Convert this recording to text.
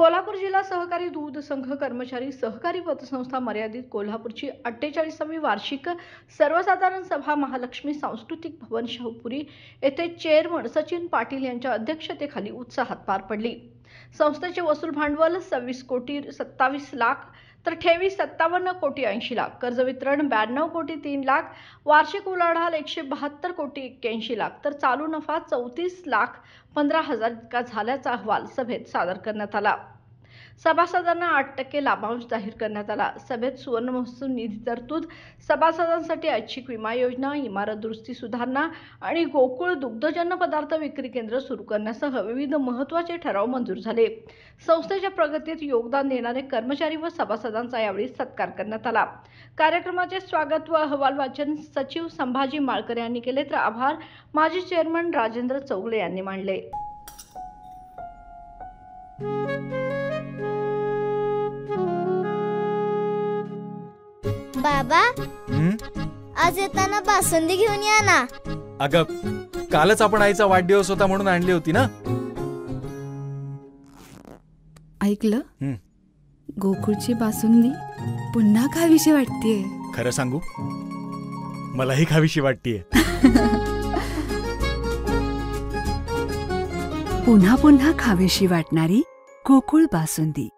कोल्हापूर जिल्हा सहकारी दूध संघ कर्मचारी सहकारी पतसंस्था मर्यादित कोल्हापूरची 48वी वार्षिक सर्वसाधारण सभा महालक्ष्मी सांस्कृतिक भवन शाहूपुरी येथे चेअरमन सचिन पाटील यांच्या अध्यक्षतेखाली उत्साहात पार पडली। संस्थेचे वसूल भांडवल 26 कोटी 27 लाख तर ठेवी 57 कोटी 80 लाख, कर्ज वितरण 92 कोटी 3 लाख, वार्षिक उलाढाल 172 कोटी 81 लाख तर चालू नफा 34 लाख 15 हजार इतका झाल्याचा अहवाल सभेत सादर करण्यात आला। सभासदांना 8% लाभांश जाहीर करण्यात आला। सभेत सुवर्ण महोत्सव निधी तरतूद, सभासदांसाठी ऐच्छिक विमा योजना, इमारत दुरुस्ती सुधारणा आणि गोकुळ दुग्धजन्य पदार्थ विक्री केंद्र सुरू करण्यासह विविध महत्त्वाचे ठराव मंजूर झाले। संस्थेच्या प्रगतीत योगदान देणारे कर्मचारी व सभासदांचा यावेळी सत्कार करण्यात आला। कार्यक्रमाचे स्वागत व अहवाल वाचन सचिव संभाजी माळकर यांनी केले तर आभार माजी चेअरमन राजेंद्र चौगले यांनी मानले। बाबा, आज येताना बासुंदी घेऊन या ना। अगं, कालच आपण आईचा वाढदिवस होता म्हणून आणली होती ना। ऐकलं, गोकुळची बासुंदी पुन्हा खावीशी वाटतेय। खरं सांगू, मलाही खावीशी वाटतेय। पुन्हा पुन्हा खावीशी वाटणारी गोकुळ बासुंदी।